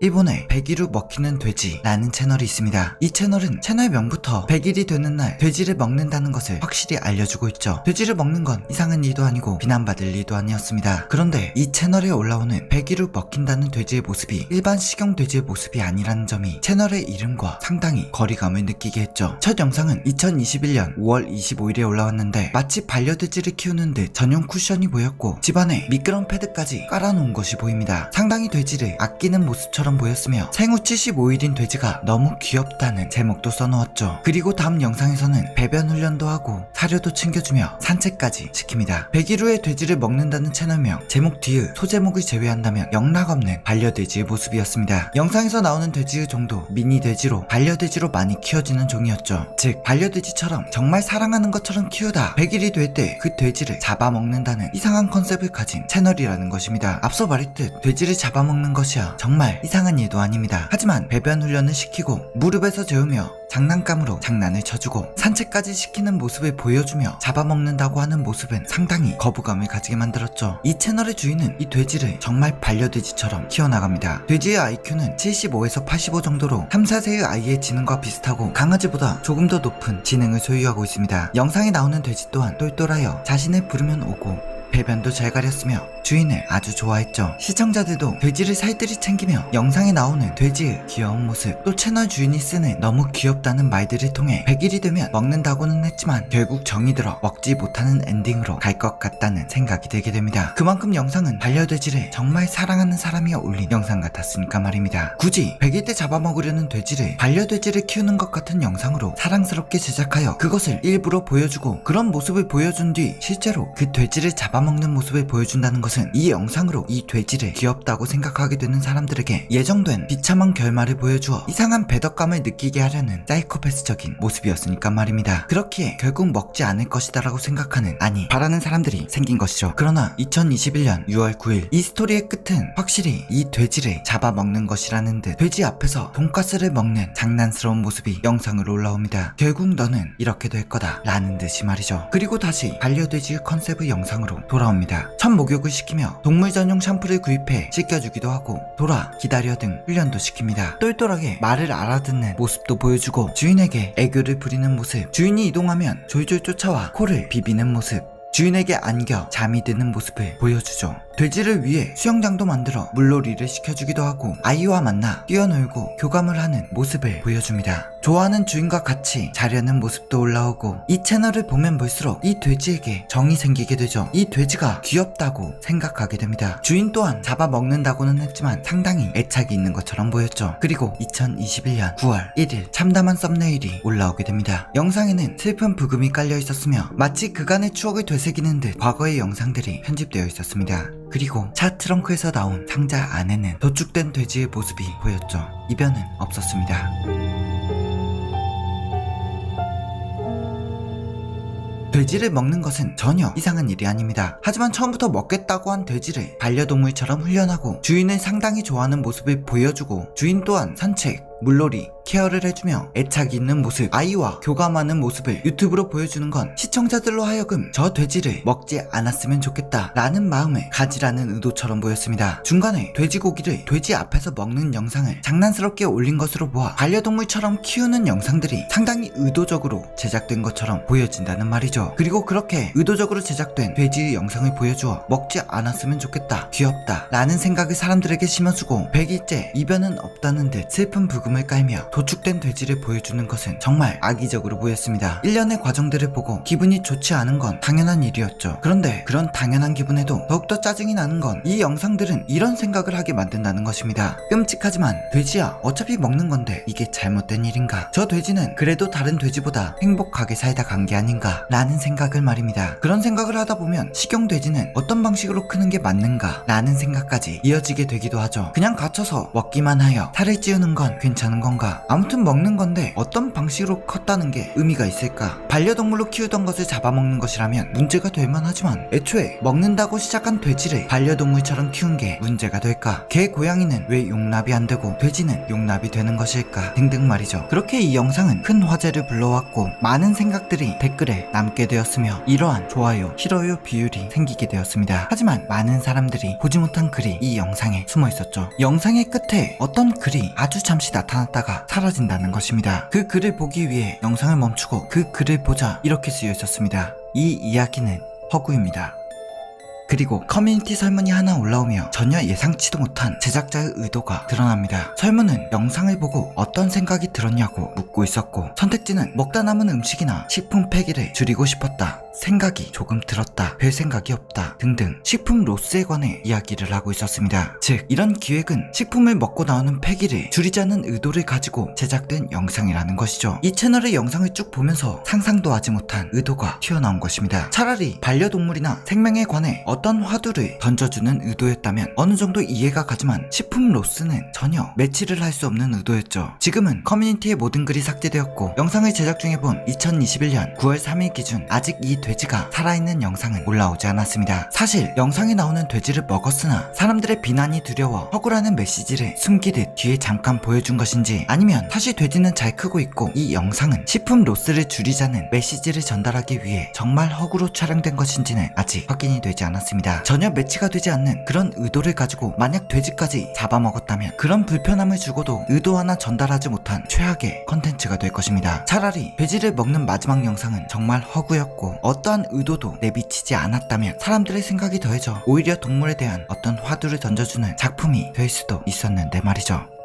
일본에 100일후 먹히는 돼지라는 채널이 있습니다. 이 채널은 채널명부터 100일이 되는 날 돼지를 먹는다는 것을 확실히 알려주고 있죠. 돼지를 먹는 건 이상한 일도 아니고 비난받을 일도 아니었습니다. 그런데 이 채널에 올라오는 100일후 먹힌다는 돼지의 모습이 일반 식용 돼지의 모습이 아니라는 점이 채널의 이름과 상당히 거리감을 느끼게 했죠. 첫 영상은 2021년 5월 25일에 올라왔는데 마치 반려돼지를 키우는 듯 전용 쿠션이 보였고 집안에 미끄럼 패드까지 깔아놓은 것이 보입니다. 상당히 돼지를 아끼는 모습처럼 보였으며 생후 75일인 돼지가 너무 귀엽다는 제목도 써놓았죠. 그리고 다음 영상에서는 배변 훈련도 하고 사료도 챙겨주며 산책까지 시킵니다. 100일 후에 돼지를 먹는다는 채널명, 제목 뒤의 소제목을 제외한다면 영락없는 반려돼지의 모습이었습니다. 영상에서 나오는 돼지의 종도 미니 돼지로 반려돼지로 많이 키워지는 종이었죠. 즉 반려돼지처럼 정말 사랑하는 것처럼 키우다 100일이 될 때 그 돼지를 잡아먹는다는 이상한 컨셉을 가진 채널이라는 것입니다. 앞서 말했듯 돼지를 잡아먹는 것이야 정말 이상한 일도 아닙니다. 하지만 배변 훈련을 시키고 무릎에서 재우며 장난감으로 장난을 쳐주고 산책까지 시키는 모습을 보여주며 잡아먹는다고 하는 모습은 상당히 거부감을 가지게 만들었죠. 이 채널의 주인은 이 돼지를 정말 반려돼지처럼 키워나갑니다. 돼지의 IQ는 75에서 85 정도로 3, 4세의 아이의 지능과 비슷하고 강아지보다 조금 더 높은 지능을 소유하고 있습니다. 영상에 나오는 돼지 또한 똘똘하여 자신을 부르면 오고 배변도 잘 가렸으며 주인을 아주 좋아했죠. 시청자들도 돼지를 살뜰히 챙기며 영상에 나오는 돼지의 귀여운 모습, 또 채널 주인이 쓰는 너무 귀엽다는 말들을 통해 100일이 되면 먹는다고는 했지만 결국 정이 들어 먹지 못하는 엔딩으로 갈 것 같다는 생각이 들게 됩니다. 그만큼 영상은 반려돼지를 정말 사랑하는 사람이 올린 영상 같았으니까 말입니다. 굳이 100일 때 잡아먹으려는 돼지를 반려돼지를 키우는 것 같은 영상으로 사랑스럽게 제작하여 그것을 일부러 보여주고 그런 모습을 보여준 뒤 실제로 그 돼지를 잡아먹는 모습을 보여준다는 것은 이 영상으로 이 돼지를 귀엽다고 생각하게 되는 사람들에게 예정된 비참한 결말을 보여주어 이상한 배덕감을 느끼게 하려는 사이코패스적인 모습이었으니까 말입니다. 그렇기에 결국 먹지 않을 것이다 라고 생각하는, 아니 바라는 사람들이 생긴 것이죠. 그러나 2021년 6월 9일 이 스토리의 끝은 확실히 이 돼지를 잡아먹는 것이라는 듯 돼지 앞에서 돈가스를 먹는 장난스러운 모습이 영상으로 올라옵니다. 결국 너는 이렇게 될 거다 라는 듯이 말이죠. 그리고 다시 반려돼지의 컨셉의 영상으로 돌아옵니다. 첫 목욕을 시키며 동물 전용 샴푸를 구입해 씻겨주기도 하고 돌아, 기다려 등 훈련도 시킵니다. 똘똘하게 말을 알아듣는 모습도 보여주고 주인에게 애교를 부리는 모습, 주인이 이동하면 졸졸 쫓아와 코를 비비는 모습, 주인에게 안겨 잠이 드는 모습을 보여주죠. 돼지를 위해 수영장도 만들어 물놀이를 시켜주기도 하고 아이와 만나 뛰어놀고 교감을 하는 모습을 보여줍니다. 좋아하는 주인과 같이 자려는 모습도 올라오고 이 채널을 보면 볼수록 이 돼지에게 정이 생기게 되죠. 이 돼지가 귀엽다고 생각하게 됩니다. 주인 또한 잡아먹는다고는 했지만 상당히 애착이 있는 것처럼 보였죠. 그리고 2021년 9월 1일 참담한 썸네일이 올라오게 됩니다. 영상에는 슬픈 부금이 깔려 있었으며 마치 그간의 추억을 되새기는 듯 과거의 영상들이 편집되어 있었습니다. 그리고 차 트렁크에서 나온 상자 안에는 도축된 돼지의 모습이 보였죠. 이변은 없었습니다. 돼지를 먹는 것은 전혀 이상한 일이 아닙니다. 하지만 처음부터 먹겠다고 한 돼지를 반려동물처럼 훈련하고 주인을 상당히 좋아하는 모습을 보여주고 주인 또한 산책, 물놀이, 케어를 해주며 애착이 있는 모습, 아이와 교감하는 모습을 유튜브로 보여주는 건 시청자들로 하여금 저 돼지를 먹지 않았으면 좋겠다 라는 마음을 가지라는 의도처럼 보였습니다. 중간에 돼지고기를 돼지 앞에서 먹는 영상을 장난스럽게 올린 것으로 보아 반려동물처럼 키우는 영상들이 상당히 의도적으로 제작된 것처럼 보여진다는 말이죠. 그리고 그렇게 의도적으로 제작된 돼지의 영상을 보여주어 먹지 않았으면 좋겠다, 귀엽다 라는 생각을 사람들에게 심어주고 100일째 이변은 없다는 듯 슬픈 부금을 깔며 도축된 돼지를 보여주는 것은 정말 악의적으로 보였습니다. 1년의 과정들을 보고 기분이 좋지 않은 건 당연한 일이었죠. 그런데 그런 당연한 기분에도 더욱더 짜증이 나는 건 이 영상들은 이런 생각을 하게 만든다는 것입니다. 끔찍하지만 돼지야 어차피 먹는 건데 이게 잘못된 일인가? 저 돼지는 그래도 다른 돼지보다 행복하게 살다 간 게 아닌가? 라는 생각을 말입니다. 그런 생각을 하다 보면 식용 돼지는 어떤 방식으로 크는 게 맞는가? 라는 생각까지 이어지게 되기도 하죠. 그냥 갇혀서 먹기만 하여 살을 찌우는 건 괜찮습니다. 괜찮은 건가? 아무튼 먹는 건데 어떤 방식으로 컸다는 게 의미가 있을까? 반려동물로 키우던 것을 잡아먹는 것이라면 문제가 될 만하지만 애초에 먹는다고 시작한 돼지를 반려동물처럼 키운 게 문제가 될까? 개, 고양이는 왜 용납이 안 되고 돼지는 용납이 되는 것일까? 등등 말이죠. 그렇게 이 영상은 큰 화제를 불러왔고 많은 생각들이 댓글에 남게 되었으며 이러한 좋아요, 싫어요 비율이 생기게 되었습니다. 하지만 많은 사람들이 보지 못한 글이 이 영상에 숨어 있었죠. 영상의 끝에 어떤 글이 아주 잠시 나타났다가 사라진다는 것입니다. 그 글을 보기 위해 영상을 멈추고 그 글을 보자 이렇게 쓰여 있었습니다. 이 이야기는 허구입니다. 그리고 커뮤니티 설문이 하나 올라오며 전혀 예상치도 못한 제작자의 의도가 드러납니다. 설문은 영상을 보고 어떤 생각이 들었냐고 묻고 있었고 선택지는 먹다 남은 음식이나 식품 폐기를 줄이고 싶었다, 생각이 조금 들었다, 별 생각이 없다 등등 식품 로스에 관해 이야기를 하고 있었습니다. 즉 이런 기획은 식품을 먹고 나오는 폐기를 줄이자는 의도를 가지고 제작된 영상이라는 것이죠. 이 채널의 영상을 쭉 보면서 상상도 하지 못한 의도가 튀어나온 것입니다. 차라리 반려동물이나 생명에 관해 어떤 화두를 던져주는 의도였다면 어느 정도 이해가 가지만 식품 로스는 전혀 매치를 할 수 없는 의도였죠. 지금은 커뮤니티의 모든 글이 삭제되었고 영상을 제작 중에 본 2021년 9월 3일 기준 아직 이 돼지가 살아있는 영상은 올라오지 않았습니다. 사실 영상에 나오는 돼지를 먹었으나 사람들의 비난이 두려워 허구라는 메시지를 숨기듯 뒤에 잠깐 보여준 것인지 아니면 사실 돼지는 잘 크고 있고 이 영상은 식품 로스를 줄이자는 메시지를 전달하기 위해 정말 허구로 촬영된 것인지는 아직 확인이 되지 않았습니다. 전혀 매치가 되지 않는 그런 의도를 가지고 만약 돼지까지 잡아먹었다면 그런 불편함을 주고도 의도 하나 전달하지 못한 최악의 컨텐츠가 될 것입니다. 차라리 돼지를 먹는 마지막 영상은 정말 허구였고 어떠한 의도도 내비치지 않았다면 사람들의 생각이 더해져 오히려 동물에 대한 어떤 화두를 던져주는 작품이 될 수도 있었는데 말이죠.